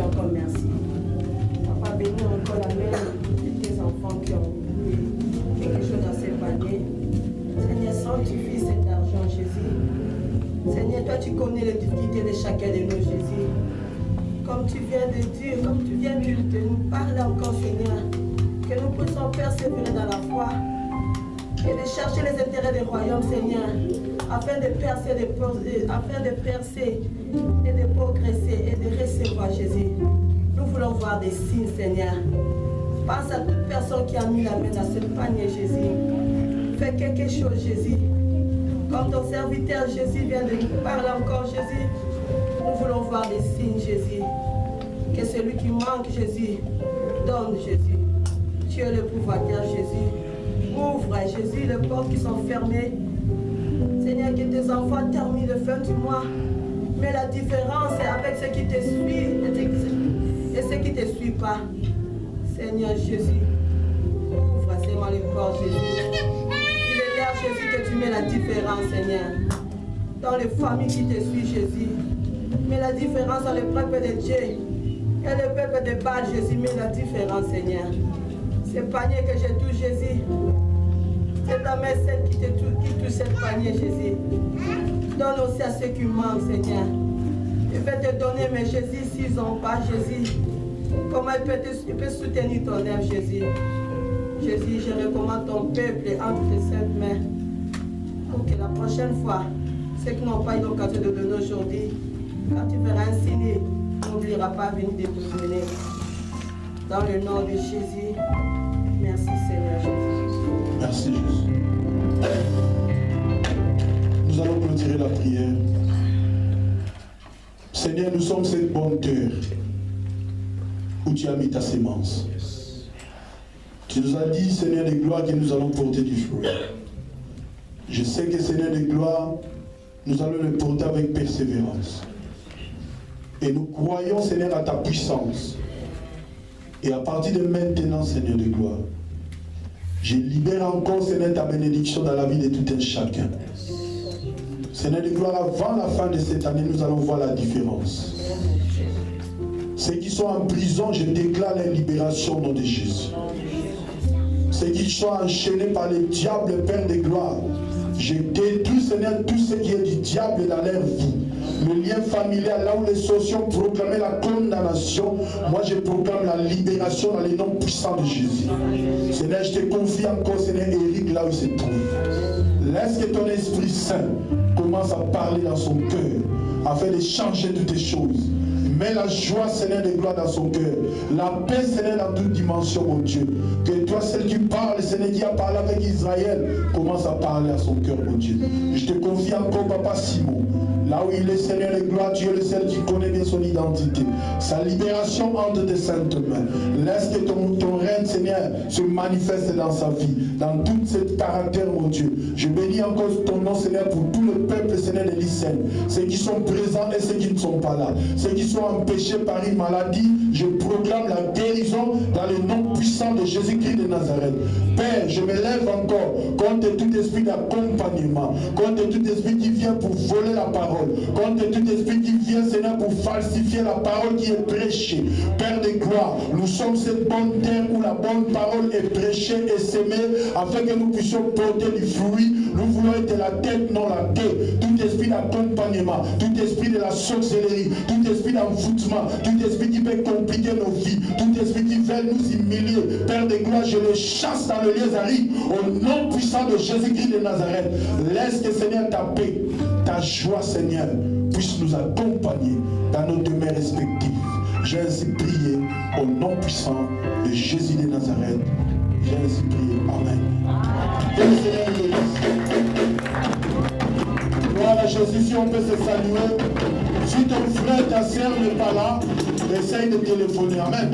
encore merci. Papa, bénis encore la mère de tes enfants qui ont mis quelque chose dans ces paniers. Seigneur, sanctifie cet argent, Jésus. Seigneur, toi tu connais les difficultés de chacun de nous, Jésus. Comme tu viens de dire, comme tu viens de nous parler encore, Seigneur, que nous puissions persévérer dans la foi et de chercher les intérêts du royaume, Seigneur, afin de percer et de progresser et de recevoir, Jésus. Nous voulons voir des signes, Seigneur. Pense à toute personne qui a mis la main dans ce panier, Jésus. Fais quelque chose, Jésus. Comme ton serviteur Jésus vient de nous parler encore, Jésus, nous voulons voir des signes, Jésus. Que celui qui manque, Jésus, donne, Jésus. Tu es le pouvoir, Jésus. Ouvre, Jésus, les portes qui sont fermées. Seigneur, que tes enfants terminent le fin du mois. Mais la différence est avec ceux qui te suivent et ceux qui ne te suivent pas. Seigneur Jésus, ouvre seulement les portes, Jésus. Il est là, Jésus, que tu mets la différence, Seigneur. Dans les familles qui te suivent, Jésus. Mets la différence dans le peuple de Dieu et le peuple de Baal, Jésus. Mets la différence, Seigneur. Ce panier que je touche, Jésus. C'est ta main celle qui touche ce panier, Jésus. Donne aussi à ceux qui manquent, Seigneur. Je vais te donner, mais Jésus, s'ils n'ont pas, Jésus, comment il peut soutenir ton œuvre, Jésus? Jésus, je recommande ton peuple entre tes saintes mains. Pour que la prochaine fois, ceux qui n'ont pas eu l'occasion de donner aujourd'hui, quand tu verras un signe, n'oubliera pas de venir te donner. Dans le nom de Jésus, merci Seigneur Jésus. Merci Jésus. Nous allons clôturer la prière. Seigneur, nous sommes cette bonne terre où tu as mis ta sémence. Tu nous as dit, Seigneur de gloire, que nous allons porter du fruit. Je sais que, Seigneur de gloire, nous allons le porter avec persévérance. Et nous croyons, Seigneur, à ta puissance. Et à partir de maintenant, Seigneur de gloire, je libère encore, Seigneur, ta bénédiction dans la vie de tout un chacun. Seigneur de gloire, avant la fin de cette année, nous allons voir la différence. Ceux qui sont en prison, je déclare la libération au nom de Jésus. Ceux qui sont enchaînés par le diable, Père de gloire, je détruis, Seigneur, tout ce qui est du diable dans leur vie. Le lien familial, là où les sociaux proclamaient la condamnation, moi je proclame la libération dans les noms puissants de Jésus. Seigneur, je te confie encore, Seigneur, Éric, là où il se trouve. Laisse que ton Esprit Saint commence à parler dans son cœur, afin de changer toutes les choses. Mets la joie, Seigneur, de gloire dans son cœur. La paix, Seigneur, dans toute dimension, mon Dieu. Que toi, celle qui parle, Seigneur, qui a parlé avec Israël, commence à parler à son cœur, mon Dieu. Je te confie encore, Papa Simon. Là où il est, Seigneur de gloire, tu es le seul qui connaît bien son identité. Sa libération entre tes saintes mains. Laisse que ton règne, Seigneur, se manifeste dans sa vie, dans tout ce caractère, mon Dieu. Je bénis encore ton nom, Seigneur, pour tout le peuple, Seigneur, de l'Israël. Ceux qui sont présents et ceux qui ne sont pas là. Ceux qui sont empêchés par une maladie, je proclame la guérison dans le nom puissant de Jésus-Christ de Nazareth. Père, je me lève encore contre tout esprit d'accompagnement, contre tout esprit qui vient pour voler la parole, contre tout esprit qui vient, Seigneur, pour falsifier la parole qui est prêchée. Père de gloire, nous sommes cette bonne terre où la bonne parole est prêchée et semée, afin que nous puissions porter du fruit. Nous voulons être la tête, non la queue. Tout esprit d'accompagnement, tout esprit de la sorcellerie, tout esprit d'envoûtement, tout esprit qui peut compliquer nos vies, tout esprit qui veut nous humilier, Père de gloire, je le chasse dans le lieu aride, au nom puissant de Jésus-Christ de Nazareth. Laisse que, Seigneur, ta paix, ta joie, Seigneur, puisse nous accompagner dans nos demeures respectives. J'ai ainsi prié au nom puissant de Jésus de Nazareth. J'ai ainsi prié. Amen. Que le Seigneur nous bénisse. Gloire à Jésus, si on peut se saluer. Si ton frère, ta sœur n'est pas là, essaye de téléphoner. Amen.